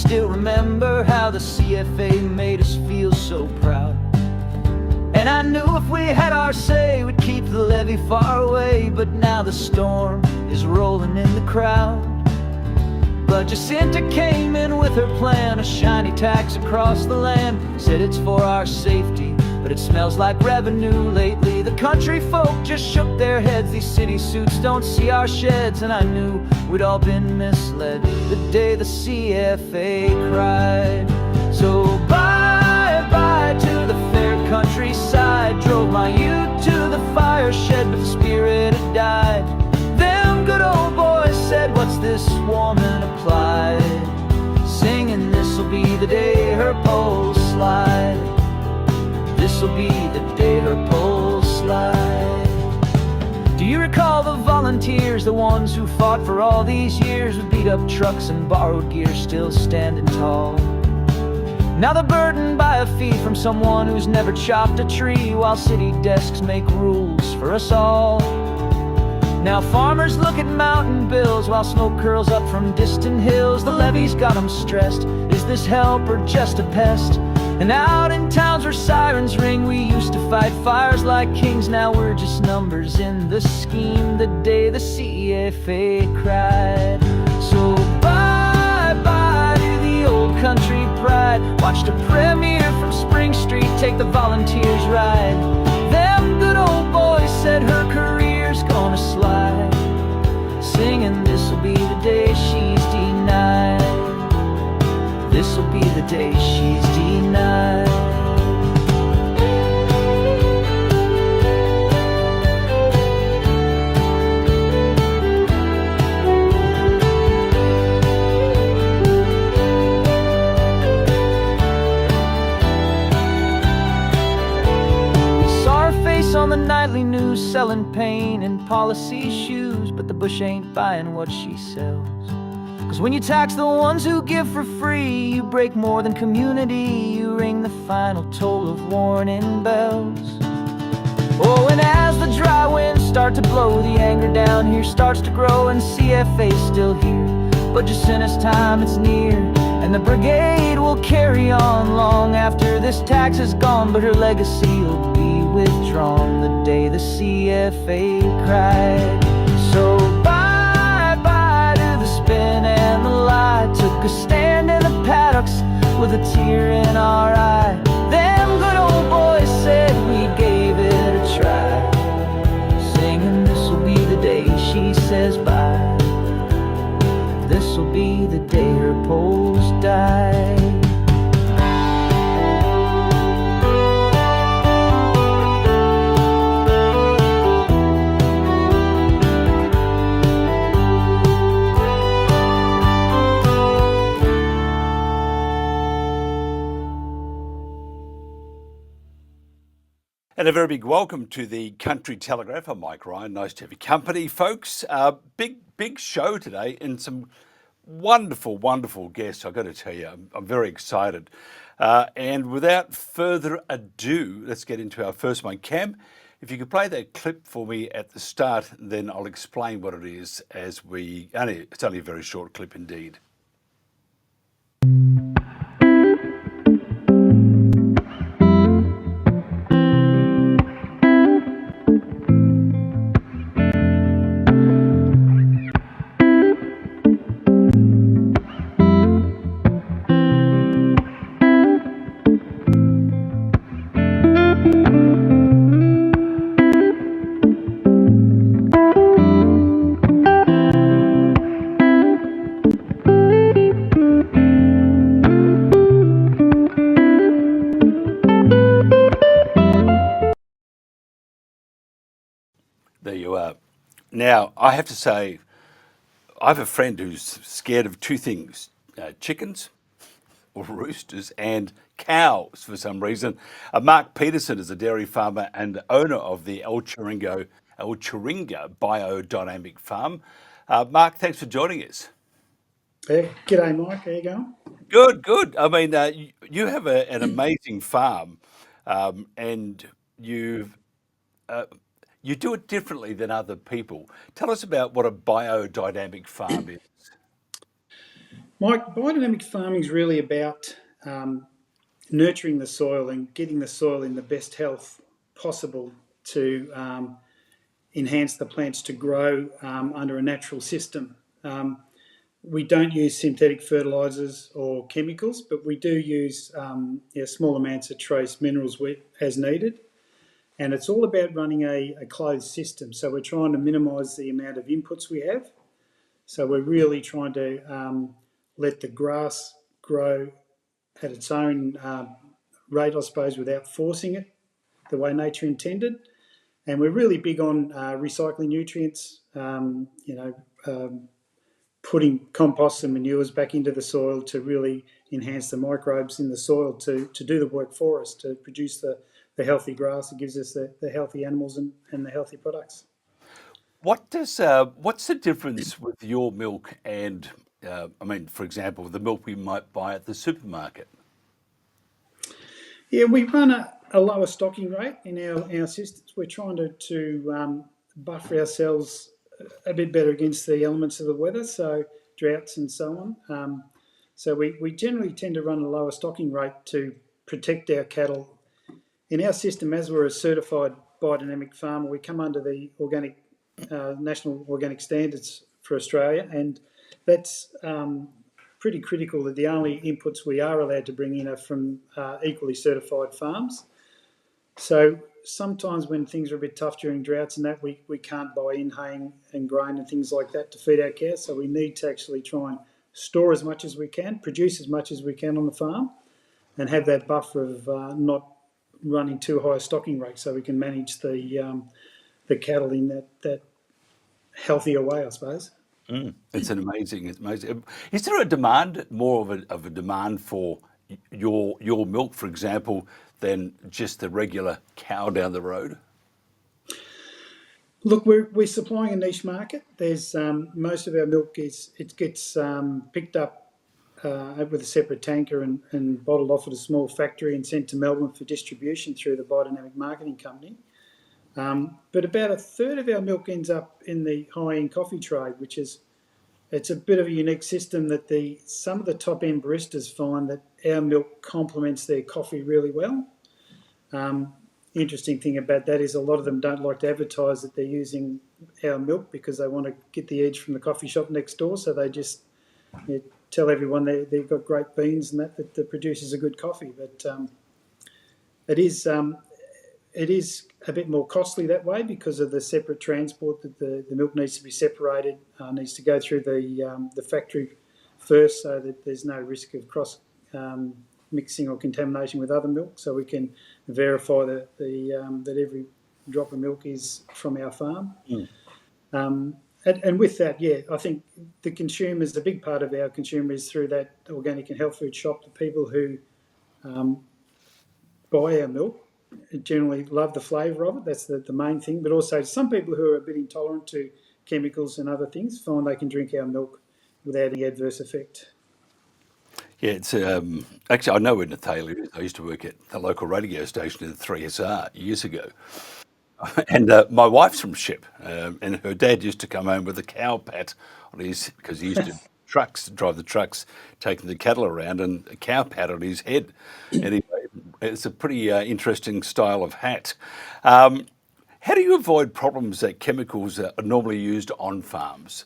still remember how the CFA made us feel so proud. And I knew if we had our say, we'd keep the levee far away. But now the storm is rolling in the crowd. But Jacinta came in with her plan, a shiny tax across the land. Said it's for our safety, but it smells like revenue lately. The country folk just shook their heads. These city suits don't see our sheds. And I knew we'd all been misled the day the CFA cried. So bye-bye to the fair countryside. Drove my ute to the fire shed, but the spirit had died. Them good old boys said, what's this woman applied? Singing, this'll be the day her poles slide. This'll be the day her poles slide. Do you recall the volunteers, the ones who fought for all these years, with beat up trucks and borrowed gear, still standing tall? Now they're burdened by a fee from someone who's never chopped a tree, while city desks make rules for us all. Now farmers look at mountain bills while smoke curls up from distant hills. The levee's got them stressed. Is this help or just a pest? And out in towns where sirens ring, we used to fight fires like kings. Now we're just numbers in the scheme the day the CFA cried. So bye-bye to the old country pride. Watched a premiere from Spring Street take the volunteers ride. Them good old boys said her career's gonna slide. Singing, this'll be the day she's denied. This'll be the day she's denied. On the nightly news, selling pain and policy shoes, but the bush ain't buying what she sells. Cause when you tax the ones who give for free, you break more than community. You ring the final toll of warning bells. Oh, and as the dry winds start to blow, the anger down here starts to grow. And CFA's still here, but Jacinta's time it's near. And the brigade will carry on long after this tax is gone, but her legacy will be withdrawn the day the CFA cried. So bye-bye to the spin and the lie. Took a stand in the paddocks with a tear in our eye. Them good old boys said we gave it a try. Singing, this'll be the day she says bye. This'll be the day her poles die. And a very big welcome to the Country Telegraph. I'm Mike Ryan. Nice to have your company, folks. Big show today and some wonderful, wonderful guests. I've got to tell you, I'm very excited. And without further ado, let's get into our first one. Cam, if you could play that clip for me at the start, then I'll explain what it is as it's only a very short clip indeed. There you are. Now, I have to say, I have a friend who's scared of two things, chickens or roosters and cows for some reason. Mark Peterson is a dairy farmer and owner of the Alcheringa Bio-Dynamic Farm. Mark, thanks for joining us. Hey, g'day, Mike. How you going? Good. I mean, you have an amazing farm, and you do it differently than other people. Tell us about what a biodynamic farm is. Mike, biodynamic farming is really about nurturing the soil and getting the soil in the best health possible to enhance the plants to grow under a natural system. We don't use synthetic fertilisers or chemicals, but we do use small amounts of trace minerals as needed. And it's all about running a closed system. So we're trying to minimise the amount of inputs we have. So we're really trying to let the grass grow at its own rate, I suppose, without forcing it the way nature intended. And we're really big on recycling nutrients, putting composts and manures back into the soil to really enhance the microbes in the soil to do the work for us, to produce the healthy grass that gives us the healthy animals and the healthy products. What's the difference with your milk and, for example, the milk we might buy at the supermarket? Yeah, we run a lower stocking rate in our systems. We're trying to buffer ourselves a bit better against the elements of the weather, so droughts and so on. So we generally tend to run a lower stocking rate to protect our cattle. In our system, as we're a certified biodynamic farmer, we come under the National Organic Standards for Australia, and that's pretty critical that the only inputs we are allowed to bring in are from equally certified farms. So sometimes when things are a bit tough during droughts and that, we can't buy in hay and grain and things like that to feed our cows. So we need to actually try and store as much as we can, produce as much as we can on the farm, and have that buffer of not running too high a stocking rate, so we can manage the cattle in that healthier way, I suppose. It's amazing. Is there a demand, more of a demand for your milk, for example, than just the regular cow down the road? Look, we're supplying a niche market. There's most of our milk gets picked up with a separate tanker and bottled off at a small factory and sent to Melbourne for distribution through the Biodynamic Marketing Company. But about a third of our milk ends up in the high-end coffee trade, it's a bit of a unique system that some of the top-end baristas find that our milk complements their coffee really well. Interesting thing about that is a lot of them don't like to advertise that they're using our milk because they want to get the edge from the coffee shop next door, so they just tell everyone they've got great beans and that produces a good coffee. But it is a bit more costly that way because of the separate transport that the milk needs to be separated, needs to go through the factory first so that there's no risk of cross mixing or contamination with other milk, so we can verify that every drop of milk is from our farm. And with that, I think the consumers, a big part of our consumer is through that organic and health food shop. The people who buy our milk generally love the flavour of it. That's the main thing. But also some people who are a bit intolerant to chemicals and other things find they can drink our milk without any adverse effect. Yeah, it's actually, I know where Nathalia is. I used to work at the local radio station in 3SR years ago. And my wife's from Shep, and her dad used to come home with a cow pat on his, because he used to drive the trucks, taking the cattle around, and a cow pat on his head. Anyway, it's a pretty interesting style of hat. How do you avoid problems that chemicals are normally used on farms?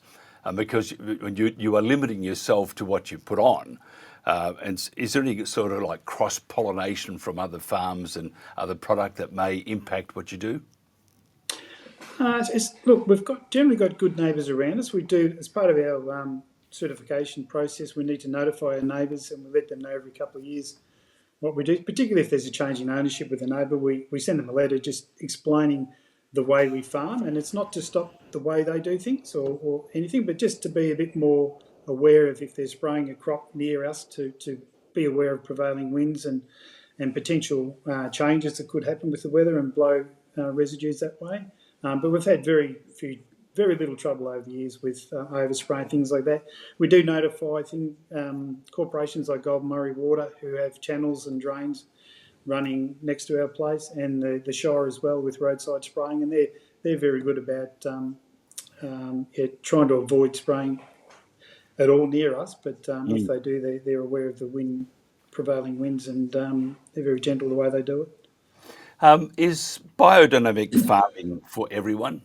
Because you are limiting yourself to what you put on. And is there any sort of like cross-pollination from other farms and other product that may impact what you do? Look, we've generally got good neighbours around us. We do, as part of our certification process, we need to notify our neighbours and we let them know every couple of years what we do, particularly if there's a change in ownership with a neighbour. We send them a letter just explaining the way we farm, and it's not to stop the way they do things or anything, but just to be a bit more aware of if they're spraying a crop near us, to be aware of prevailing winds and potential changes that could happen with the weather and blow residues that way. But we've had very little trouble over the years with overspray, things like that. We do notify corporations like Golden Murray Water, who have channels and drains running next to our place, and the Shire as well with roadside spraying, and they're very good about trying to avoid spraying at all near us, but if they do, they're aware of the prevailing winds, and they're very gentle the way they do it. Is biodynamic farming for everyone?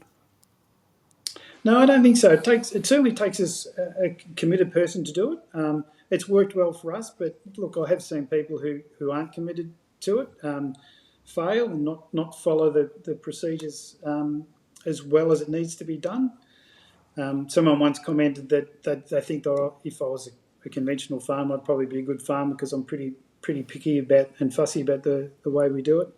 No, I don't think so. It certainly takes us a committed person to do it. It's worked well for us, but look, I have seen people who aren't committed to it fail and not follow the procedures as well as it needs to be done. Someone once commented that they think that if I was a conventional farmer, I'd probably be a good farmer because I'm pretty picky about and fussy about the way we do it.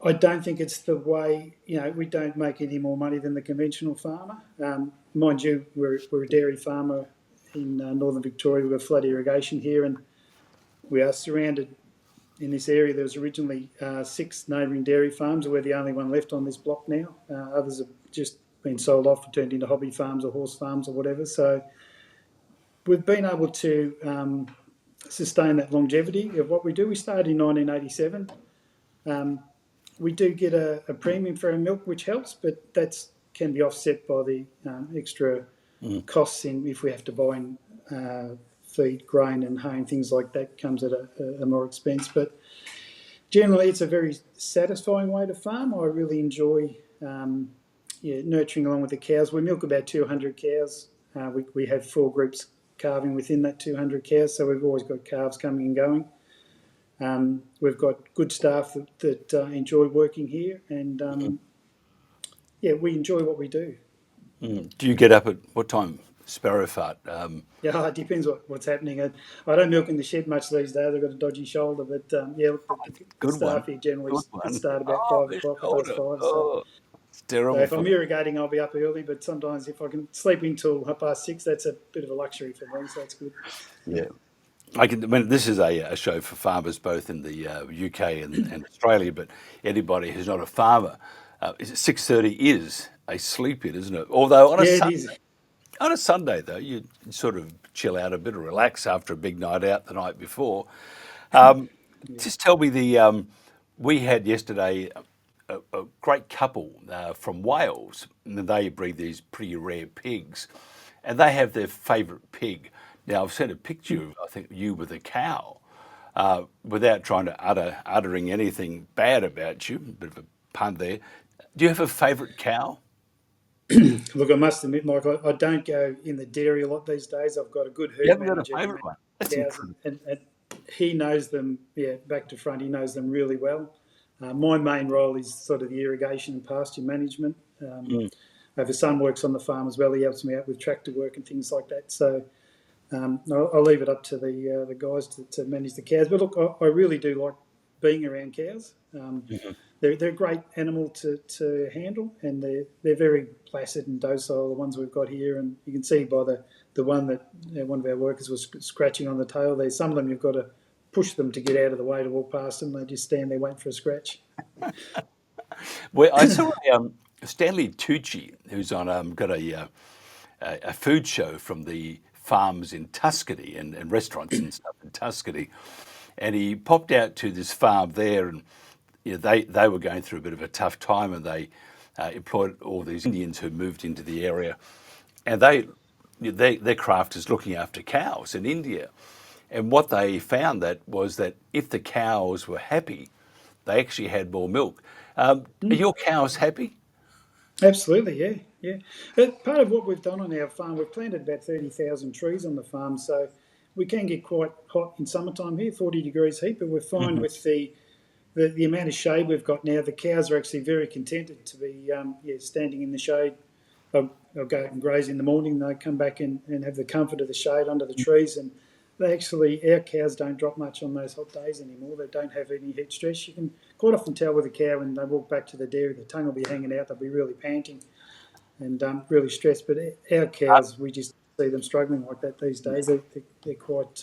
I don't think it's the way, we don't make any more money than the conventional farmer. Mind you, we're a dairy farmer in northern Victoria. We've got flat irrigation here, and we are surrounded in this area. There was originally 6 neighbouring dairy farms. We're the only one left on this block now. Others have just been sold off or turned into hobby farms or horse farms or whatever. So we've been able to sustain that longevity of what we do. We started in 1987. We do get a premium for our milk, which helps, but that can be offset by the extra costs if we have to buy in feed, grain and hay and things like that, comes at a more expense. But generally, it's a very satisfying way to farm. I really enjoy nurturing along with the cows. We milk about 200 cows. We have 4 groups calving within that 200 cows, so we've always got calves coming and going. We've got good staff that enjoy working here, and we enjoy what we do. Do you get up at what time, Sparrow Fart? Yeah, it depends what's happening. I don't milk in the shed much these days. I've got a dodgy shoulder, but the staff here generally start about 5 o'clock, past 5. So, it's terrible. So if I'm irrigating, I'll be up early, but sometimes if I can sleep until 6:30, that's a bit of a luxury for me, so that's good. Yeah. This is a show for farmers both in the UK and Australia, but anybody who's not a farmer, 6:30 is a sleep in, isn't it? Although on a Sunday, though, you sort of chill out a bit or relax after a big night out the night before. Just tell me we had yesterday a great couple from Wales, and they breed these pretty rare pigs, and they have their favourite pig. Now, I've sent a picture of, I think, you with a cow, without trying to uttering anything bad about you, a bit of a pun there. Do you have a favourite cow? Look, I must admit, Mike, I don't go in the dairy a lot these days. I've got a good herd manager. You haven't got a favourite one? That's incredible. And he knows them, back to front, he knows them really well. My main role is sort of the irrigation and pasture management. I have a son works on the farm as well. He helps me out with tractor work and things like that. So I'll leave it up to the guys to manage the cows. But look, I really do like being around cows. They're a great animal to handle, and they're very placid and docile, the ones we've got here. And you can see by the one that one of our workers was scratching on the tail there. Some of them you've got to push them to get out of the way to walk past them. They just stand there waiting for a scratch. Well, I saw Stanley Tucci, who's on got a food show from the farms in Tuscany and restaurants and stuff in Tuscany, and he popped out to this farm there, and they were going through a bit of a tough time, and they employed all these Indians who moved into the area, and their craft is looking after cows in India. And what they found was that if the cows were happy, they actually had more milk. Are your cows happy? Absolutely, yeah. But part of what we've done on our farm, we've planted about 30,000 trees on the farm, so we can get quite hot in summertime here, 40 degrees heat, but we're fine with the amount of shade we've got now. The cows are actually very contented to be standing in the shade. They'll go out and graze in the morning, they come back and have the comfort of the shade under the trees, and our cows don't drop much on those hot days anymore. They don't have any heat stress. You can quite often tell with a cow when they walk back to the dairy, the tongue will be hanging out, they'll be really panting and really stressed. But our cows, we just see them struggling like that these days. They're quite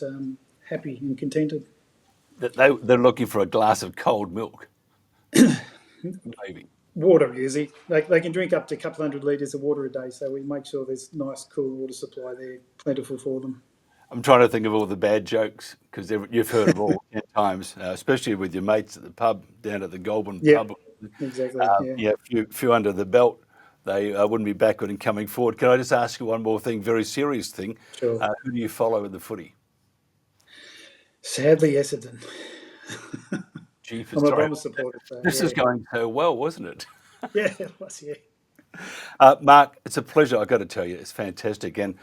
happy and contented. They're looking for a glass of cold milk, maybe. Water, usually. They can drink up to a couple hundred litres of water a day, so we make sure there's nice, cool water supply there, plentiful for them. I'm trying to think of all the bad jokes, because you've heard them all 10 times, especially with your mates at the pub, down at the Goulburn pub. Exactly, a few under the belt. they wouldn't be backward in coming forward. Can I just ask you one more thing, very serious thing? Sure. Who do you follow in the footy? Sadly, Essendon. Jeepers, I'm a sorry. Bomber supporter. So, This is going so well, wasn't it? Yeah, it was, yeah. Mark, it's a pleasure. I've got to tell you, it's fantastic and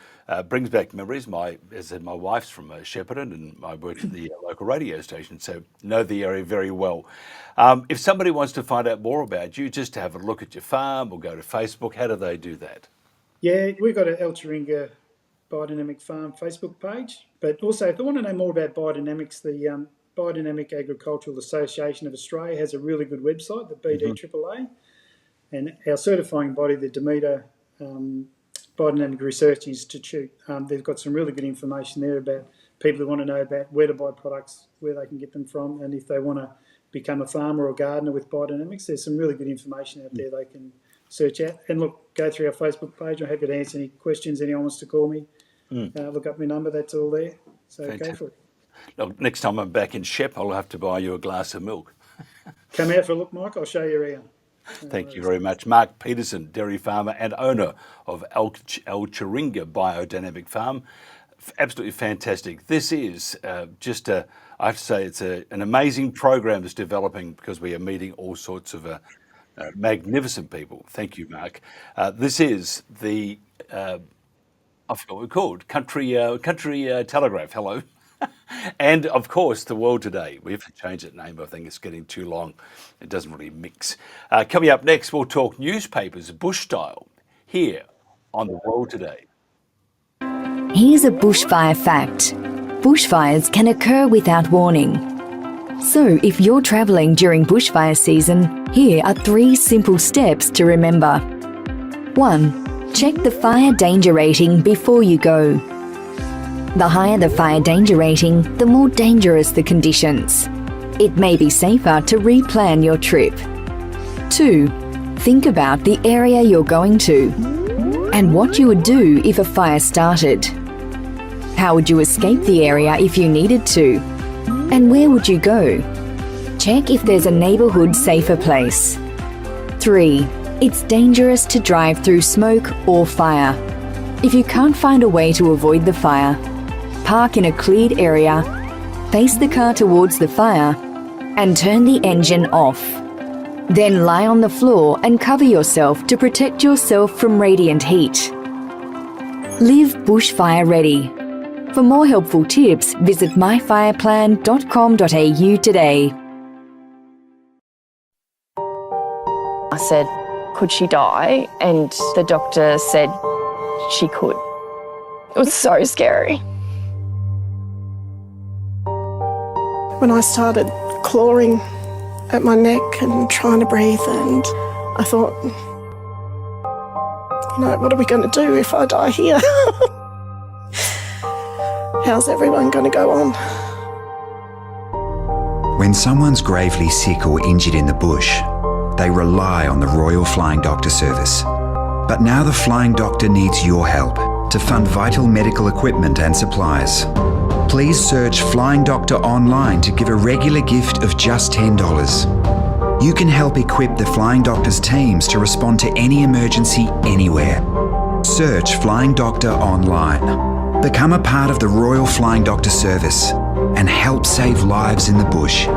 brings back memories. As I said, my wife's from Shepparton and I worked at the local radio station, so know the area very well. If somebody wants to find out more about you, just to have a look at your farm or go to Facebook, how do they do that? Yeah, we've got an Alcheringa Biodynamic Farm Facebook page. But also, if they want to know more about biodynamics, the Biodynamic Agricultural Association of Australia has a really good website, the BDAAA. And our certifying body, the Demeter Biodynamic Research Institute, they've got some really good information there about people who want to know about where to buy products, where they can get them from, and if they want to become a farmer or gardener with biodynamics, there's some really good information out there they can search out. And look, go through our Facebook page. I'm happy to answer any questions. Anyone wants to call me, look up my number, that's all there. So Fantastic. go for it. Look, next time I'm back in Shep, I'll have to buy you a glass of milk. Come out for a look, Mike. I'll show you around. Thank you very much. Mark Peterson, dairy farmer and owner of Alcheringa Bio-Dynamic Farm. Absolutely fantastic. This is I have to say, it's an amazing program that's developing because we are meeting all sorts of magnificent people. Thank you, Mark. This is the, I forgot what we're called, Country Telegraph. Hello. And of course, The World Today. We have to change that name. I think it's getting too long. It doesn't really mix. Coming up next, we'll talk newspapers, bush style, here on The World Today. Here's a bushfire fact. Bushfires can occur without warning. So if you're travelling during bushfire season, here are 3 simple steps to remember. 1. Check the fire danger rating before you go. The higher the fire danger rating, the more dangerous the conditions. It may be safer to replan your trip. 2. Think about the area you're going to and what you would do if a fire started. How would you escape the area if you needed to? And where would you go? Check if there's a neighbourhood safer place. 3. It's dangerous to drive through smoke or fire. If you can't find a way to avoid the fire, park in a cleared area, face the car towards the fire, and turn the engine off. Then lie on the floor and cover yourself to protect yourself from radiant heat. Live bushfire ready. For more helpful tips, visit myfireplan.com.au today. I said, could she die? And the doctor said she could. It was so scary. When I started clawing at my neck and trying to breathe, and I thought, what are we going to do if I die here? How's everyone going to go on? When someone's gravely sick or injured in the bush, they rely on the Royal Flying Doctor Service. But now the Flying Doctor needs your help to fund vital medical equipment and supplies. Please search Flying Doctor online to give a regular gift of just $10. You can help equip the Flying Doctor's teams to respond to any emergency anywhere. Search Flying Doctor online. Become a part of the Royal Flying Doctor Service and help save lives in the bush.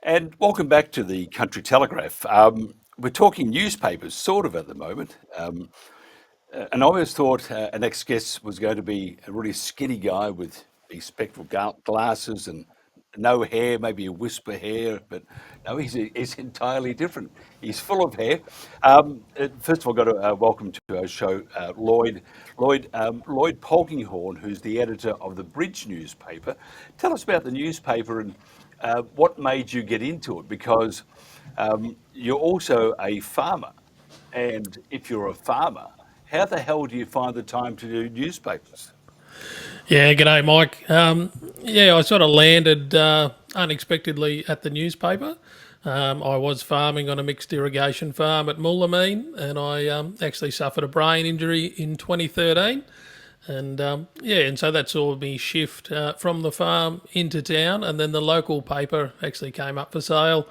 And welcome back to the Country Telegraph. We're talking newspapers, sort of, at the moment. And I always thought our next guest was going to be a really skinny guy with these spectral glasses and no hair, maybe a wisp of hair, but no, he's entirely different. He's full of hair. First of all, I've got to welcome to our show Lloyd Polkinghorne, who's the editor of the Bridge newspaper. Tell us about the newspaper and what made you get into it, because you're also a farmer, and if you're a farmer, how the hell do you find the time to do newspapers? Yeah, g'day, Mike. I sort of landed unexpectedly at the newspaper. I was farming on a mixed irrigation farm at Mullameen, and I actually suffered a brain injury in 2013. And and so that saw me shift from the farm into town, and then the local paper actually came up for sale.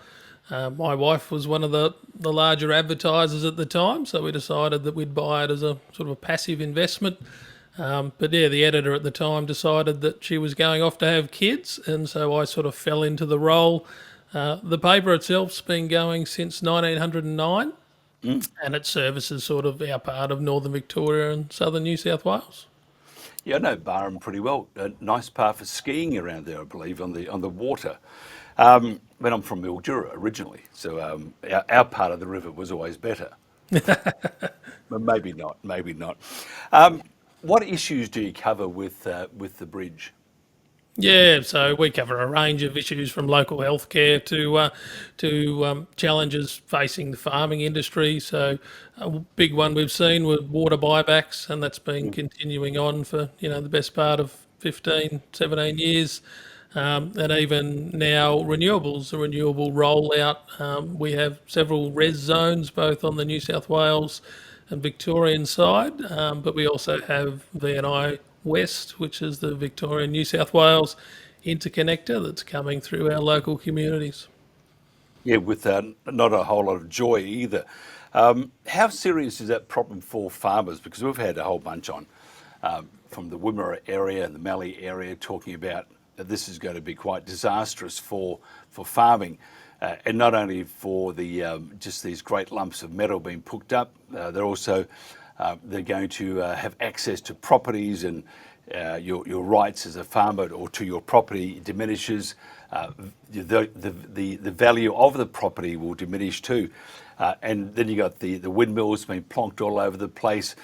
My wife was one of the larger advertisers at the time, so we decided that we'd buy it as a sort of a passive investment. But yeah, the editor at the time decided that she was going off to have kids, and so I sort of fell into the role. The paper itself's been going since 1909, and it services sort of our part of northern Victoria and southern New South Wales. Yeah, I know Barham pretty well. A nice part for skiing around there, I believe, on the water. When I'm from Mildura originally, so our part of the river was always better. But maybe not. Maybe not. What issues do you cover with the bridge? Yeah, so we cover a range of issues from local healthcare to challenges facing the farming industry. So a big one we've seen was water buybacks, and that's been continuing on for the best part of 15, 17 years. And even now renewables, the renewable rollout. We have several res zones both on the New South Wales and Victorian side, but we also have VNI West, which is the Victorian New South Wales interconnector that's coming through our local communities. Yeah, with not a whole lot of joy either. How serious is that problem for farmers? Because we've had a whole bunch on from the Wimmera area and the Mallee area talking about that this is going to be quite disastrous for farming. And not only for the just these great lumps of metal being hooked up, they're going to have access to properties, and your rights as a farmer or to your property diminishes. The value of the property will diminish too. And then you got the windmills being plonked all over the place,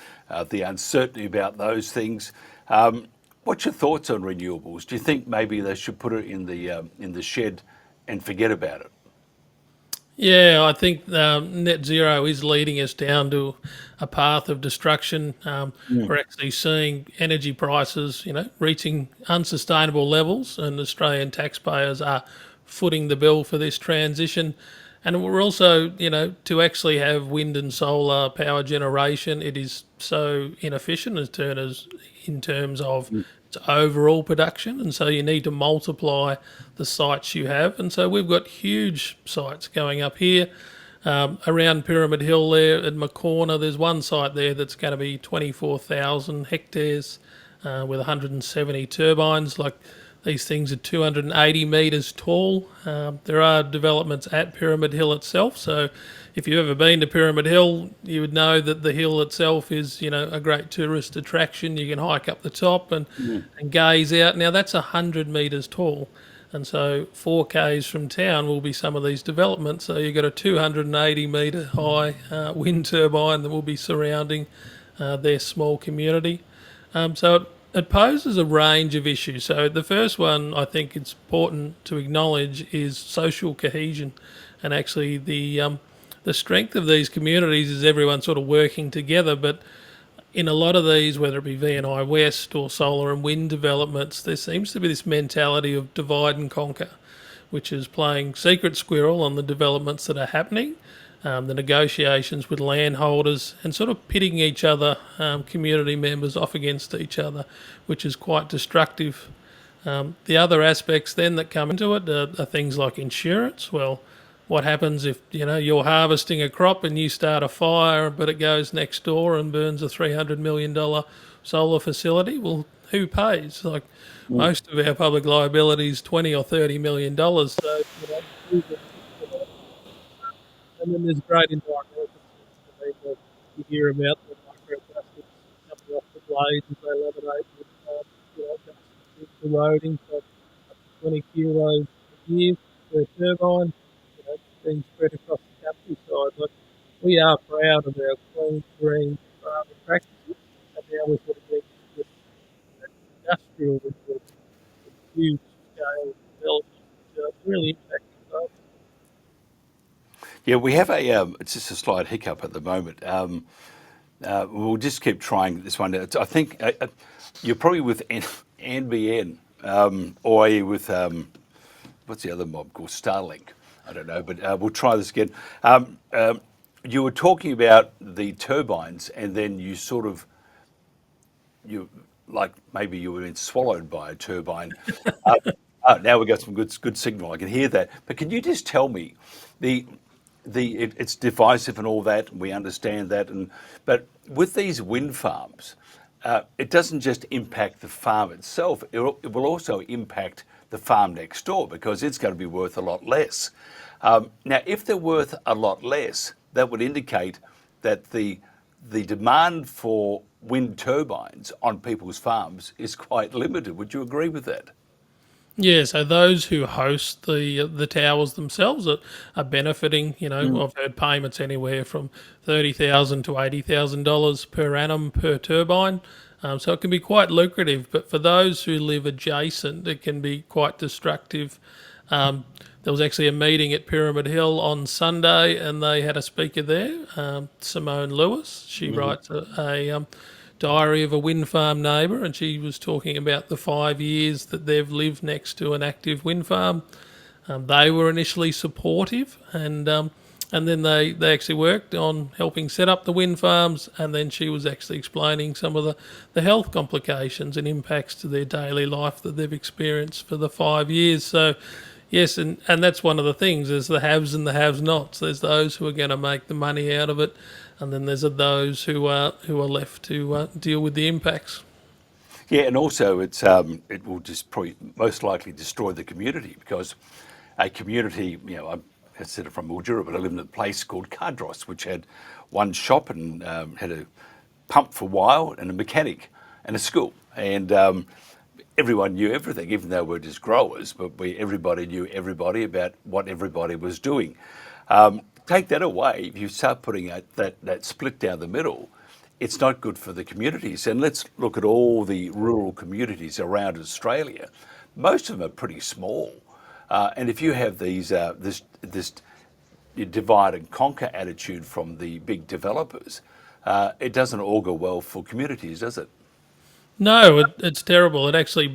the uncertainty about those things. What's your thoughts on renewables? Do you think maybe they should put it in the shed and forget about it? Yeah, I think net zero is leading us down to a path of destruction. We're actually seeing energy prices, reaching unsustainable levels, and Australian taxpayers are footing the bill for this transition. And we're also, to actually have wind and solar power generation, it is so inefficient in terms of its overall production, and so you need to multiply the sites you have. And so we've got huge sites going up here around Pyramid Hill there at Macorna. There's one site there that's going to be 24,000 hectares with 170 turbines. Like, these things are 280 metres tall. There are developments at Pyramid Hill itself, so if you've ever been to Pyramid Hill, you would know that the hill itself is, a great tourist attraction. You can hike up the top and gaze out. Now, that's 100 metres tall, and so 4Ks from town will be some of these developments. So you've got a 280 metre high wind turbine that will be surrounding their small community. So it poses a range of issues. So the first one I think it's important to acknowledge is social cohesion, and actually the strength of these communities is everyone sort of working together. But in a lot of these, whether it be VNI West or solar and wind developments, there seems to be this mentality of divide and conquer, which is playing secret squirrel on the developments that are happening, the negotiations with landholders, and sort of pitting each other, community members, off against each other, which is quite destructive. The other aspects then that come into it are things like insurance. Well, what happens if you're harvesting a crop and you start a fire, but it goes next door and burns a $300 million solar facility? Well, who pays? Like, most of our public liability is $20 or $30 million. So, and then there's great environmental concerns that you hear about the microplastics coming off the blades as they laminate with dust eroding for up to 20 kilos a year per turbine. Being spread across the countryside. Like, we are proud of our clean, green farming practices, and now we're sort of getting this industrial with huge scale development, which really impacting both. Yeah, we have it's just a slight hiccup at the moment. We'll just keep trying this one. I think you're probably with NBN, or are you with, what's the other mob called? Starlink. I don't know, but we'll try this again. You were talking about the turbines, and then you like maybe you were being swallowed by a turbine. Now we've got some good signal. I can hear that. But can you just tell me, it's divisive and all that, and we understand that. But with these wind farms, it doesn't just impact the farm itself. It will also impact the farm next door because it's going to be worth a lot less. Now, if they're worth a lot less, that would indicate that the demand for wind turbines on people's farms is quite limited. Would you agree with that? Yeah, so those who host the towers themselves are benefiting. I've heard payments anywhere from $30,000 to $80,000 per annum per turbine. So it can be quite lucrative, but for those who live adjacent, it can be quite destructive. There was actually a meeting at Pyramid Hill on Sunday, and they had a speaker there, Simone Lewis. She writes a diary of a wind farm neighbour, and she was talking about the 5 years that they've lived next to an active wind farm. They were initially supportive, and then they actually worked on helping set up the wind farms, and then she was actually explaining some of the health complications and impacts to their daily life that they've experienced for the 5 years. So yes, and that's one of the things, there's the haves and the have-nots. There's those who are going to make the money out of it, and then there's those who are left to deal with the impacts. Yeah, and also it will just probably most likely destroy the community because a community, I said it from Mildura, but I lived in a place called Cardross, which had one shop and had a pump for a while and a mechanic and a school. And everyone knew everything, even though we're just growers, but everybody knew everybody about what everybody was doing. Take that away, if you start putting that split down the middle, it's not good for the communities. And let's look at all the rural communities around Australia. Most of them are pretty small. And if you have this divide and conquer attitude from the big developers, it doesn't augur well for communities, does it? No, it's terrible. It actually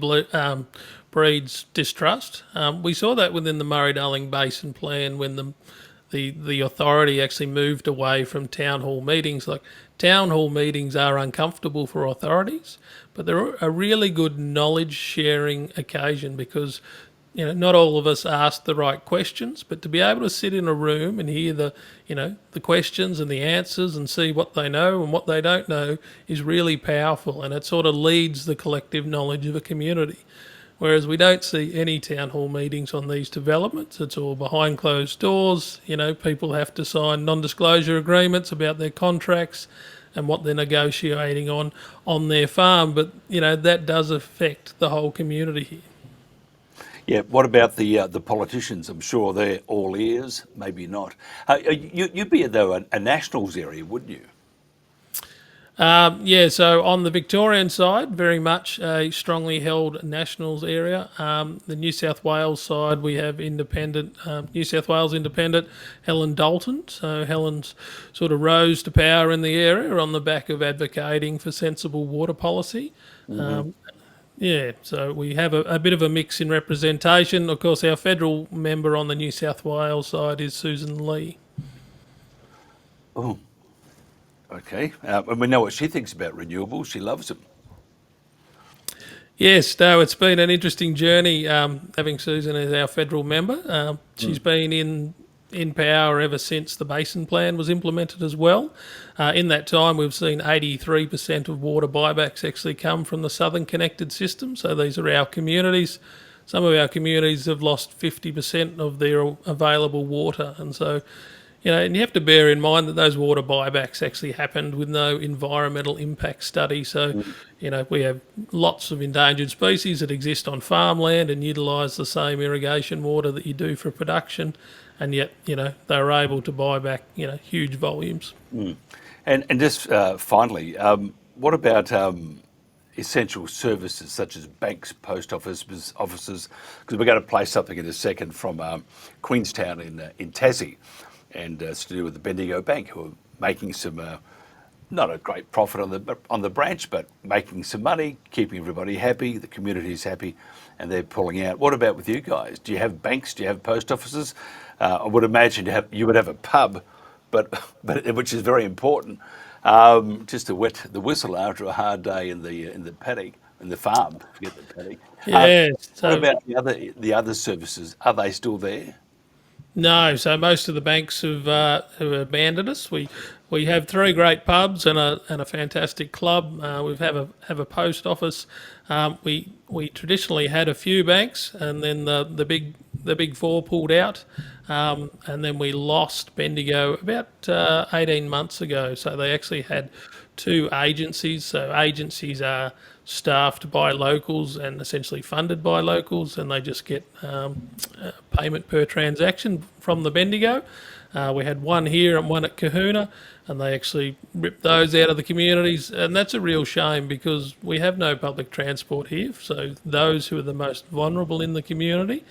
breeds distrust. We saw that within the Murray-Darling Basin Plan when the authority actually moved away from town hall meetings. Like, town hall meetings are uncomfortable for authorities, but they're a really good knowledge sharing occasion because not all of us ask the right questions, but to be able to sit in a room and hear the questions and the answers and see what they know and what they don't know is really powerful, and it sort of leads the collective knowledge of a community. Whereas we don't see any town hall meetings on these developments. It's all behind closed doors. People have to sign non-disclosure agreements about their contracts and what they're negotiating on their farm. But, that does affect the whole community here. Yeah, what about the politicians? I'm sure they're all ears, maybe not. You'd be, though, a Nationals area, wouldn't you? Yeah, so on the Victorian side, very much a strongly held Nationals area. The New South Wales side, we have independent, New South Wales independent, Helen Dalton. So Helen's sort of rose to power in the area on the back of advocating for sensible water policy. Yeah, so we have a bit of a mix in representation. Of course, our federal member on the New South Wales side is Susan Lee. Oh, okay. And we know what she thinks about renewables. She loves them. Yes, no, it's been an interesting journey having Susan as our federal member. She's been in power ever since the Basin Plan was implemented as well. In that time, we've seen 83% of water buybacks actually come from the southern connected system. So these are our communities. Some of our communities have lost 50% of their available water. And so, and you have to bear in mind that those water buybacks actually happened with no environmental impact study. So, we have lots of endangered species that exist on farmland and utilise the same irrigation water that you do for production. And yet, they were able to buy back, huge volumes. And just finally, what about essential services such as banks, post offices? Because we're going to play something in a second from Queenstown in Tassie, and it's to do with the Bendigo Bank, who are making some not a great profit on the branch, but making some money, keeping everybody happy, the community's happy, and they're pulling out. What about with you guys? Do you have banks? Do you have post offices? I would imagine you would have a pub, but which is very important, just to wet the whistle after a hard day in the paddock. in the farm. Forget the paddock. Yeah. What So about the other services? Are they still there? no, so most of the banks have abandoned us. We have three great pubs and a fantastic club. We have a post office. We traditionally had a few banks, and then the big four pulled out, and then we lost Bendigo about 18 months ago. So they actually had two agencies. So agencies are staffed by locals and essentially funded by locals, and they just get payment per transaction from the Bendigo. We had one here and one at Kahuna, and they actually ripped those out of the communities, and that's a real shame because we have no public transport here. So those who are the most vulnerable in the community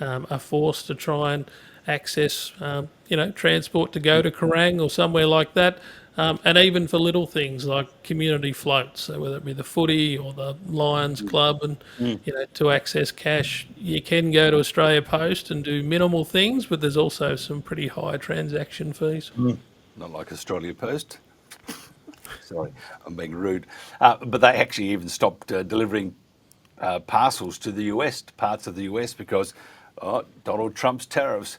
are forced to try and access, transport to go to Kerrang or somewhere like that. And even for little things like community floats, so whether it be the footy or the Lions Club, and to access cash, you can go to Australia Post and do minimal things, but there's also some pretty high transaction fees. Not like Australia Post. Sorry, I'm being rude. But they actually even stopped delivering parcels to the US, parts of the US, because Donald Trump's tariffs.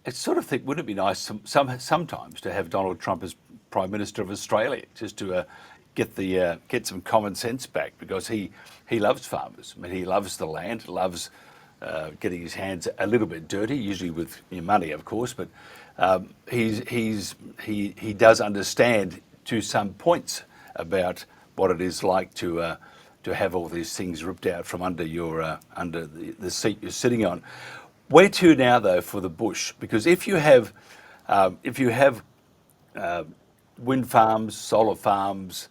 I sort of think, wouldn't it be nice sometimes to have Donald Trump as Prime Minister of Australia, just to get some common sense back, because he loves farmers. I mean, he loves the land, loves getting his hands a little bit dirty, usually with money, of course, but he does understand to some points about what it is like to have all these things ripped out from under the seat you're sitting on. Where to now, though, for the bush? Because if you have wind farms, solar farms,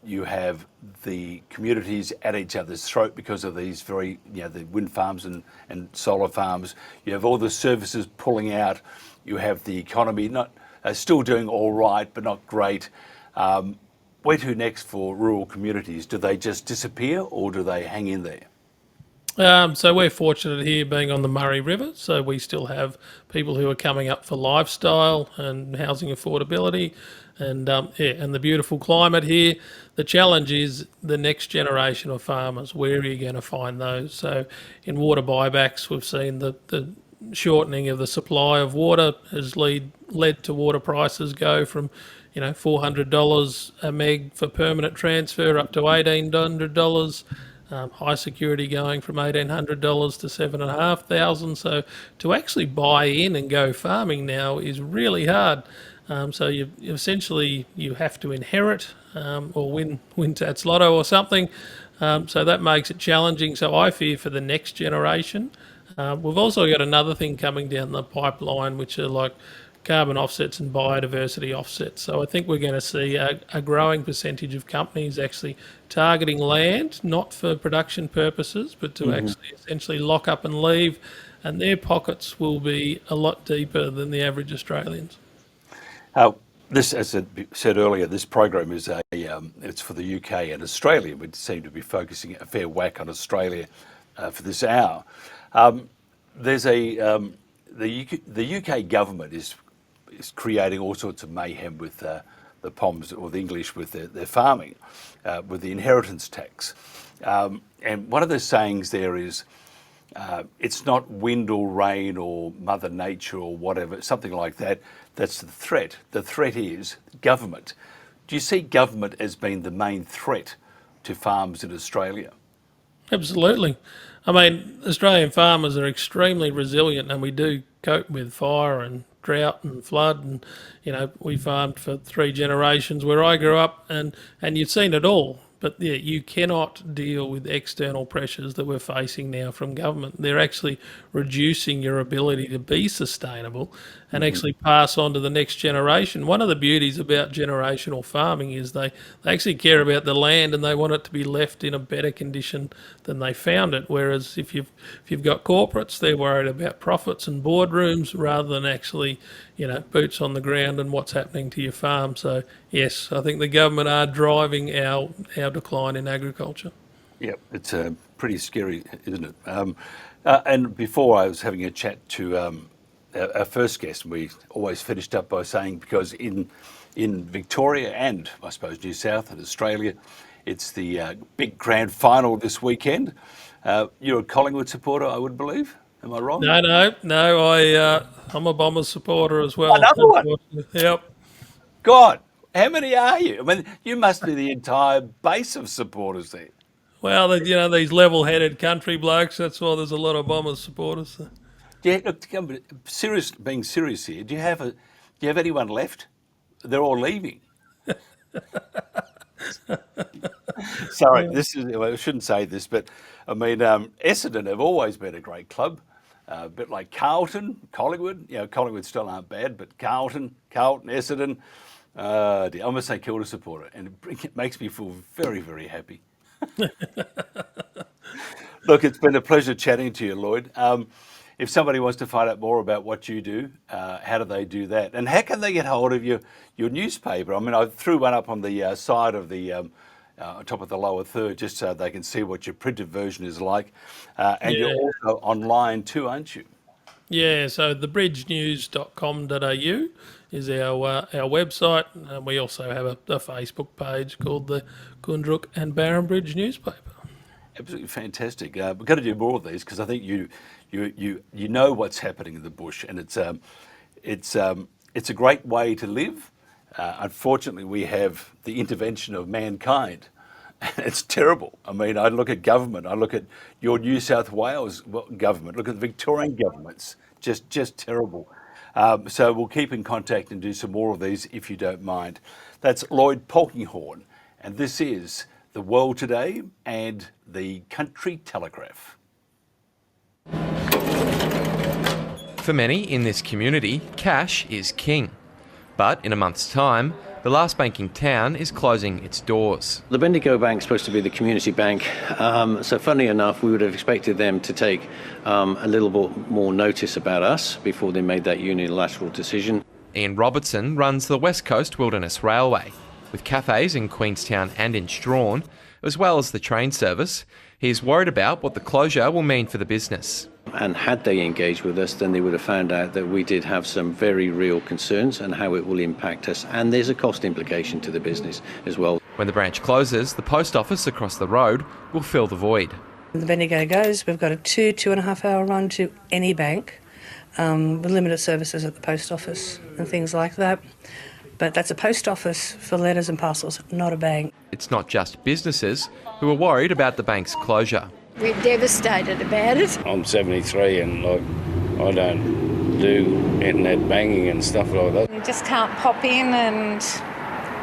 you have the communities at each other's throat because of these the wind farms and solar farms. You have all the services pulling out. You have the economy not still doing all right, but not great. Where to next for rural communities? Do they just disappear, or do they hang in there? So we're fortunate here being on the Murray River, so we still have people who are coming up for lifestyle and housing affordability, and and the beautiful climate here. The challenge is the next generation of farmers. Where are you going to find those? So in water buybacks, we've seen the shortening of the supply of water has led to water prices go from $400 a meg for permanent transfer up to $1,800. High security going from $1,800 to $7,500. So to actually buy in and go farming now is really hard. So you essentially have to inherit or win Tats Lotto or something. So that makes it challenging. So I fear for the next generation. We've also got another thing coming down the pipeline, which are like carbon offsets and biodiversity offsets. So I think we're going to see a growing percentage of companies actually targeting land, not for production purposes, but to actually essentially lock up and leave, and their pockets will be a lot deeper than the average Australians. This, as I said earlier, this program is it's for the UK and Australia. We seem to be focusing a fair whack on Australia for this hour. There's the UK government is creating all sorts of mayhem with the Poms, or the English, with their farming, with the inheritance tax. And one of the sayings there is, it's not wind or rain or Mother Nature or whatever, something like that. That's the threat. The threat is government. Do you see government as being the main threat to farms in Australia? Absolutely. I mean, Australian farmers are extremely resilient, and we do cope with fire and drought and flood, and we farmed for 3 generations where I grew up, and you've seen it all. But yeah, you cannot deal with external pressures that we're facing now from government. They're actually reducing your ability to be sustainable and actually pass on to the next generation. One of the beauties about generational farming is they actually care about the land, and they want it to be left in a better condition than they found it. Whereas if you've got corporates, they're worried about profits and boardrooms rather than actually boots on the ground and what's happening to your farm. So yes, I think the government are driving our decline in agriculture. Yep, it's pretty scary, isn't it? And before, I was having a chat to our first guest, and we always finished up by saying, because in Victoria and I suppose New South and Australia, It's the big grand final this weekend. You're a Collingwood supporter, I would believe. Am I wrong? No. I'm a Bombers supporter as well. Another one. Yep. God, how many are you? I mean, you must be the entire base of supporters there. Well, these level-headed country blokes. That's why there's a lot of Bombers supporters. Yeah, look, being serious here, do you have anyone left? They're all leaving. Sorry, I shouldn't say this, but I mean, Essendon have always been a great club. A bit like Carlton, Collingwood. Collingwood still aren't bad, but Carlton, Essendon. I'm a St Kilda supporter, and it makes me feel very, very happy. Look, it's been a pleasure chatting to you, Lloyd. If somebody wants to find out more about what you do, how do they do that? And how can they get hold of your newspaper? I mean, I threw one up on the side of the top of the lower third just so they can see what your printed version is like. And you're also online too, aren't you? Yeah, so thebridgenews.com.au is our website. And we also have a Facebook page called the Kundrook and Barron Bridge newspaper. Absolutely fantastic. We've got to do more of these because I think you know what's happening in the bush, and it's a great way to live. Unfortunately, we have the intervention of mankind. It's terrible. I mean, I look at government. I look at your New South Wales government. Look at the Victorian governments. Just terrible. So we'll keep in contact and do some more of these if you don't mind. That's Lloyd Polkinghorne, and this is The World Today and the Country Telegraph. For many in this community, cash is king. But in a month's time, the last bank in town is closing its doors. The Bendigo Bank's supposed to be the community bank, so funnily enough, we would have expected them to take a little bit more notice about us before they made that unilateral decision. Ian Robertson runs the West Coast Wilderness Railway. With cafes in Queenstown and in Strawn, as well as the train service, he's worried about what the closure will mean for the business. And had they engaged with us, then they would have found out that we did have some very real concerns and how it will impact us. And there's a cost implication to the business as well. When the branch closes, the post office across the road will fill the void. The Bendigo goes, we've got a 2.5 hour run to any bank with limited services at the post office and things like that. But that's a post office for letters and parcels, not a bank. It's not just businesses who are worried about the bank's closure. We're devastated about it. I'm 73 and I don't do internet banking and stuff like that. You just can't pop in and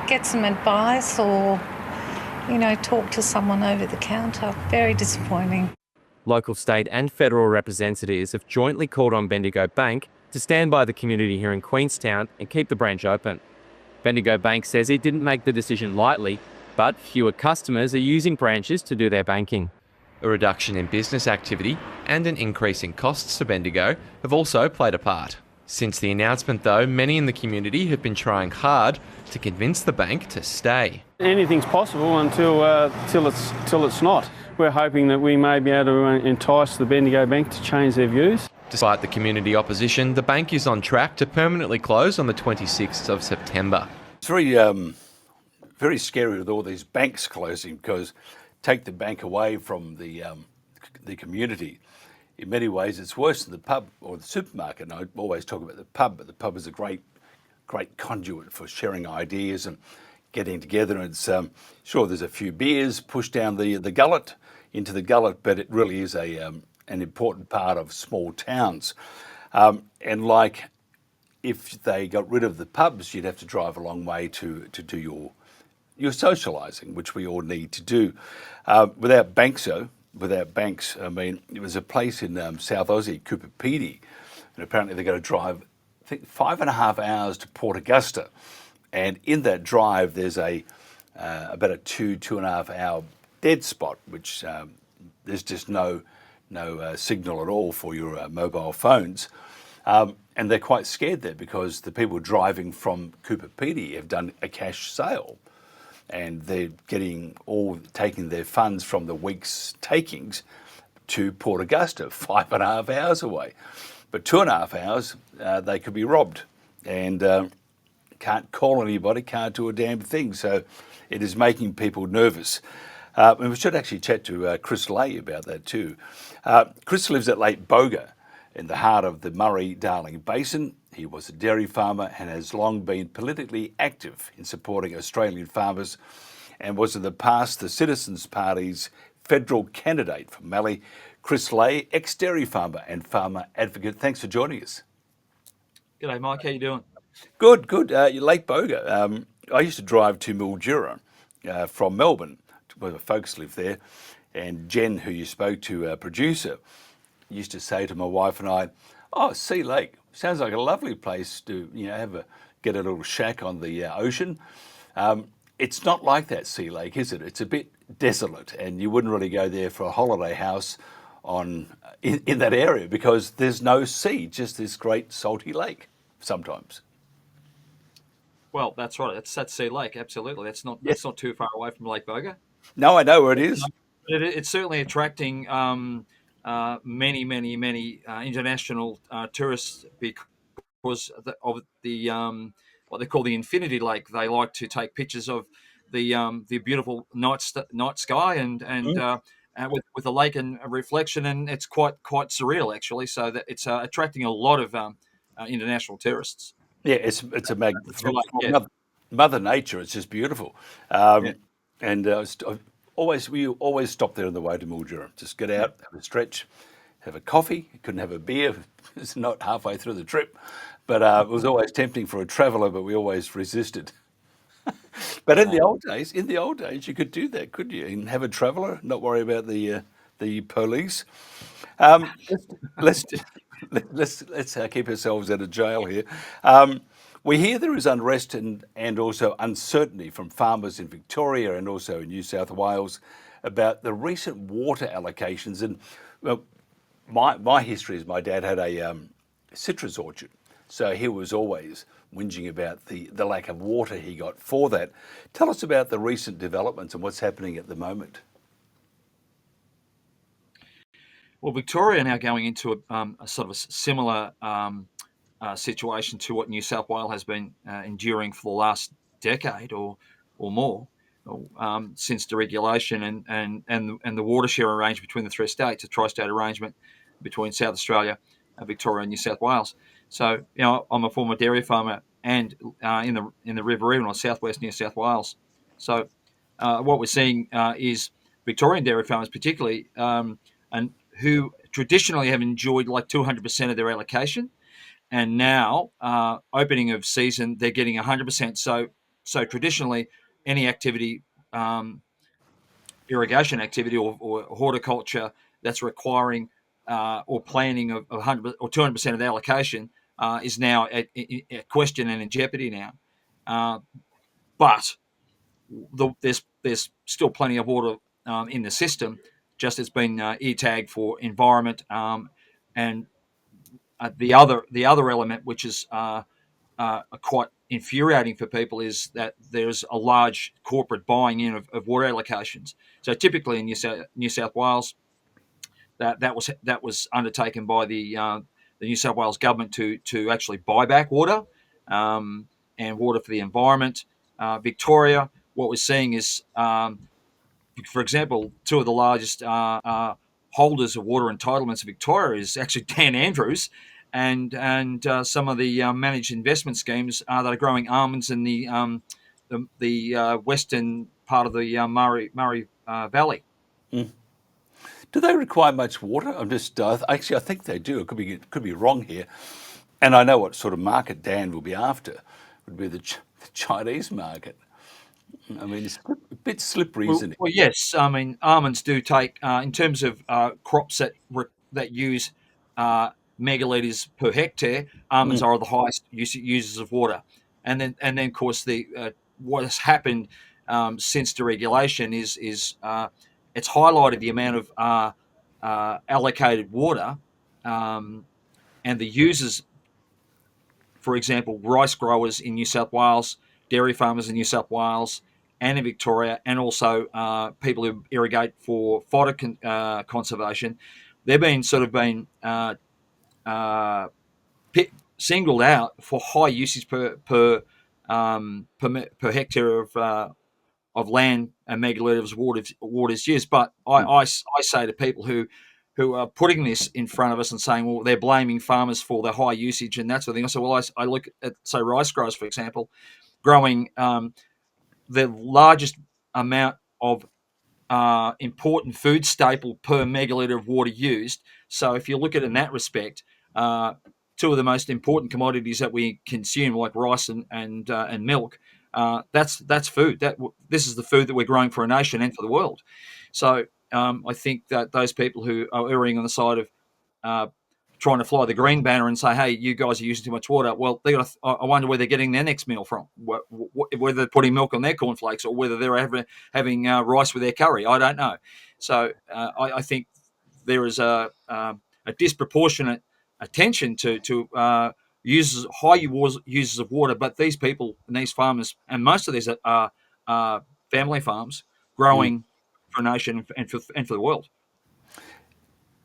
get some advice or, talk to someone over the counter. Very disappointing. Local, state and federal representatives have jointly called on Bendigo Bank to stand by the community here in Queenstown and keep the branch open. Bendigo Bank says it didn't make the decision lightly, but fewer customers are using branches to do their banking. A reduction in business activity and an increase in costs to Bendigo have also played a part. Since the announcement, though, many in the community have been trying hard to convince the bank to stay. Anything's possible until it's not. We're hoping that we may be able to entice the Bendigo Bank to change their views. Despite the community opposition, the bank is on track to permanently close on the 26th of September. It's very scary with all these banks closing because take the bank away from the community. In many ways, it's worse than the pub or the supermarket. And I always talk about the pub, but the pub is a great conduit for sharing ideas and getting together. And it's sure there's a few beers pushed down the gullet into the gullet, but it really is an important part of small towns. And like if they got rid of the pubs, you'd have to drive a long way to do your socialising, which we all need to do. Without banks, I mean, it was a place in South Aussie, Coopapedy, and apparently they're going to drive, I think, 5.5 hours to Port Augusta. And in that drive, there's about a 2.5 hour dead spot, which there's just no signal at all for your mobile phones. And they're quite scared there because the people driving from Coopapedy have done a cash sale. And they're taking their funds from the week's takings to Port Augusta, 5.5 hours away. But 2.5 hours, they could be robbed and can't call anybody, can't do a damn thing. So it is making people nervous. And we should actually chat to Chris Lay about that too. Chris lives at Lake Boga in the heart of the Murray-Darling Basin. He was a dairy farmer and has long been politically active in supporting Australian farmers and was in the past the Citizens Party's federal candidate for Mallee. Chris Lay, ex-dairy farmer and farmer advocate. Thanks for joining us. G'day, Mike. How you doing? Good, good. Lake Boga. I used to drive to Mildura from Melbourne, where the folks live there, and Jen, who you spoke to, a producer, used to say to my wife and I, "Oh, Sea Lake sounds like a lovely place to, get a little shack on the ocean." It's not like that, Sea Lake, is it? It's a bit desolate, and you wouldn't really go there for a holiday house in that area because there's no sea, just this great salty lake sometimes. Well, that's right. That's Sea Lake. Absolutely. That's not too far away from Lake Boga. No, I know where it is. It's certainly attracting many international tourists because of the what they call the Infinity Lake. They like to take pictures of the beautiful night sky and with the lake and a reflection, and it's quite surreal actually. So that it's attracting a lot of international tourists. Yeah, it's a Mother Nature. It's just beautiful, and we always stop there on the way to Mildura. Just get out, have a stretch, have a coffee. You couldn't have a beer; it's not halfway through the trip. But it was always tempting for a traveller, but we always resisted. But in the old days, you could do that, couldn't you? And have a traveller, not worry about the police. Let's keep ourselves out of jail here. We hear there is unrest and also uncertainty from farmers in Victoria and also in New South Wales about the recent water allocations. And my history is my dad had a citrus orchard, so he was always whinging about the lack of water he got for that. Tell us about the recent developments and what's happening at the moment. Well, Victoria are now going into a sort of a similar situation to what New South Wales has been enduring for the last decade or more since deregulation and the water share arrangement between the three states, a tri-state arrangement between South Australia, Victoria, and New South Wales. So, I'm a former dairy farmer and in the Riverina or southwest New South Wales. So, what we're seeing is Victorian dairy farmers, particularly, and who traditionally have enjoyed like 200% of their allocation, and now opening of season they're getting 100%. So traditionally, any activity, irrigation activity or horticulture that's requiring or planning of 100 or 200% of the allocation is now at question and in jeopardy now. But there's still plenty of water in the system. Just it's been ear-tagged for environment, and the other element, which is quite infuriating for people, is that there's a large corporate buying in of water allocations. So typically in New South Wales, that was undertaken by the New South Wales government to actually buy back water and water for the environment. Victoria, what we're seeing is, for example, two of the largest holders of water entitlements in Victoria is actually Dan Andrews, and some of the managed investment schemes that are growing almonds in the western part of the Murray Valley. Mm. Do they require much water? I'm just actually I think they do. It could be wrong here, and I know what sort of market Dan will be after. It would be the Chinese market. I mean, it's a bit slippery, isn't it? Well, yes. I mean, almonds do take, in terms of crops that use megalitres per hectare, almonds are the highest users of water. And then of course, what has happened since deregulation is it's highlighted the amount of allocated water and the users. For example, rice growers in New South Wales, dairy farmers in New South Wales and in Victoria, and also people who irrigate for fodder conservation, they've been singled out for high usage per hectare of land and megalitres of water is used. But I say to people who are putting this in front of us and saying, well, they're blaming farmers for the high usage and that sort of thing. I say, well, I look at, say, rice growers, for example, growing the largest amount of important food staple per megalitre of water used. So if you look at it in that respect, two of the most important commodities that we consume, like rice and milk, that's food. This is the food that we're growing for a nation and for the world. So I think that those people who are erring on the side of trying to fly the green banner and say, hey, you guys are using too much water, well, I wonder where they're getting their next meal from, whether they're putting milk on their cornflakes or whether they're having rice with their curry. I don't know. So I think there is a disproportionate attention to high users of water, but these people and these farmers, and most of these are family farms growing for a nation and for the world.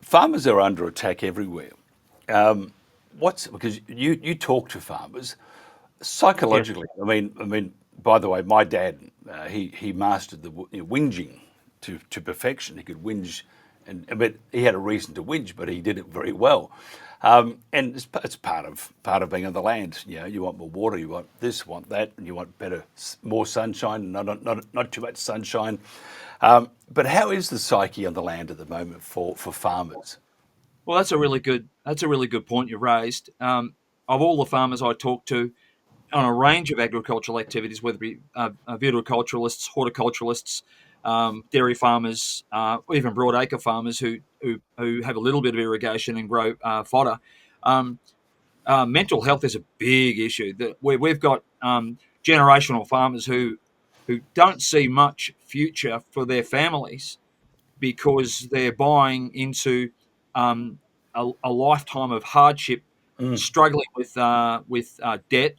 Farmers are under attack everywhere. Because you talk to farmers psychologically. Yeah. I mean. By the way, my dad he mastered the whinging to perfection. He could whinge, but he had a reason to whinge, but he did it very well. And it's part of being on the land. You want more water, you want this, want that, and you want more sunshine, not too much sunshine. But how is the psyche on the land at the moment for farmers? Well, that's a really good point you raised. Of all the farmers I talk to on a range of agricultural activities, whether it be viticulturalists, horticulturalists, dairy farmers, or even broadacre farmers who have a little bit of irrigation and grow fodder, mental health is a big issue. We've got generational farmers who don't see much future for their families because they're buying into a lifetime of hardship, struggling with debt,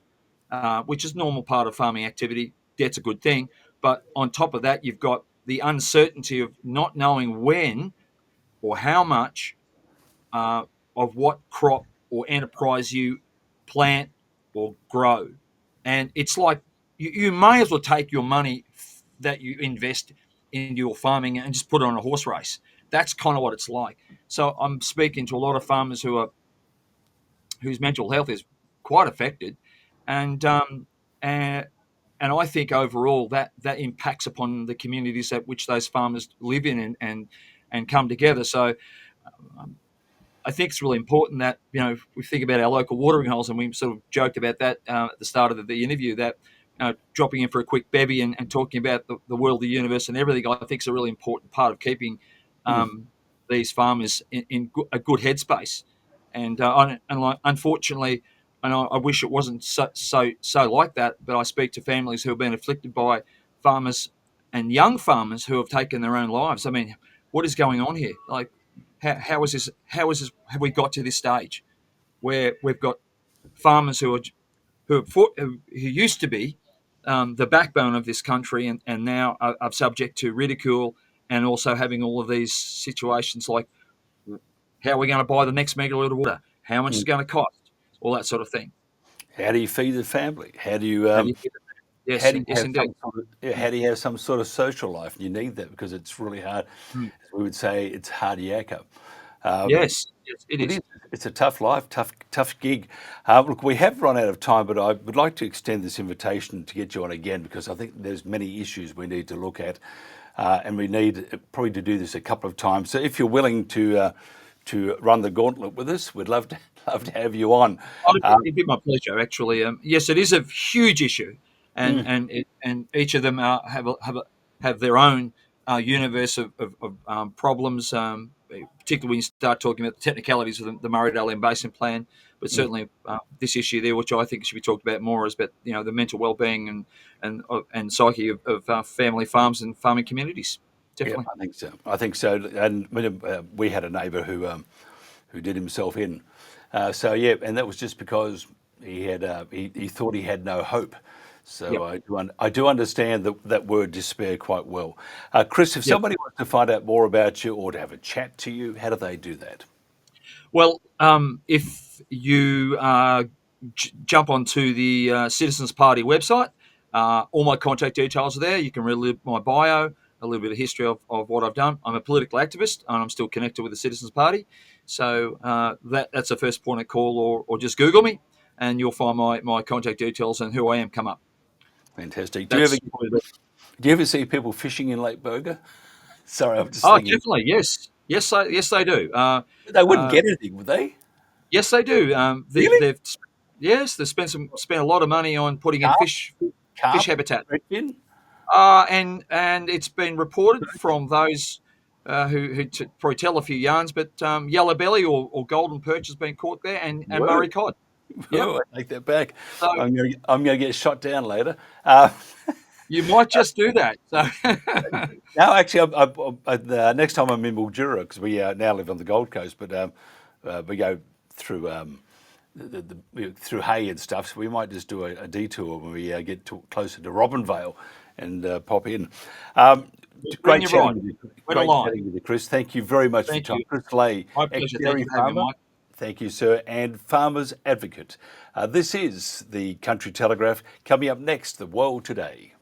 which is a normal part of farming activity. Debt's a good thing. But on top of that, you've got the uncertainty of not knowing when or how much of what crop or enterprise you plant or grow. And it's like you may as well take your money that you invest in your farming and just put it on a horse race. That's kind of what it's like. So I'm speaking to a lot of farmers whose mental health is quite affected, and I think overall that impacts upon the communities at which those farmers live in and come together. So I think it's really important that we think about our local watering holes, and we sort of joked about that at the start of the interview, that dropping in for a quick bevy and talking about the world, the universe, and everything. I think is a really important part of keeping these farmers in a good headspace. And unfortunately, and I wish it wasn't so like that, but I speak to families who have been afflicted by farmers and young farmers who have taken their own lives. I mean, what is going on here? Like, how is this? Have we got to this stage where we've got farmers who used to be the backbone of this country and now are subject to ridicule, and also having all of these situations like, how are we going to buy the next megalitre of water? How much is it going to cost? All that sort of thing. How do you feed the family? How do you Yes, indeed. How do you have some sort of social life? And you need that because it's really hard. As we would say, it's hard yakka. Yes, it is. It's a tough life, tough gig. Look, we have run out of time, but I would like to extend this invitation to get you on again, because I think there's many issues we need to look at, and we need probably to do this a couple of times. So if you're willing to run the gauntlet with us, we'd love to have you on. It'd be my pleasure, actually. Yes, it is a huge issue, and each of them have their own universe of problems. Particularly when you start talking about the technicalities of the Murray-Darling Basin Plan, but certainly this issue there, which I think should be talked about more, is about the mental well-being and psyche of family farms and farming communities. Definitely, yeah, I think so. And we had a neighbour who did himself in. So yeah, and that was just because he thought he had no hope. So I do understand that word despair quite well. Chris, if somebody wants to find out more about you or to have a chat to you, how do they do that? Well, if you jump onto the Citizens Party website, All my contact details are there. You can read my bio, a little bit of history of what I've done. I'm a political activist, and I'm still connected with the Citizens Party. So that's the first point of call, or just Google me, and you'll find my contact details and who I am come up. Fantastic. Do you ever see people fishing in Lake Burger? Sorry, I'm just thinking. Definitely, yes. Yes, they do. They wouldn't get anything, would they? Yes, they do. Really? They've spent a lot of money on putting in fish habitat. And it's been reported from those who probably tell a few yarns, but yellow belly or golden perch has been caught there, and Murray cod. Well, I take that back. So, I'm going to get shot down later. You might just do that. So. No, actually, next time I'm in Mildura, because we now live on the Gold Coast, but we go through through hay and stuff. So we might just do a detour when we get closer to Robinvale and pop in. Great chatting with you, Chris. Thank you very much for your time. Chris Lay, my pleasure. Thank you for having me, Mike. Thank you, sir, and Farmers Advocate. This is the Country Telegraph. Coming up next, The World Today.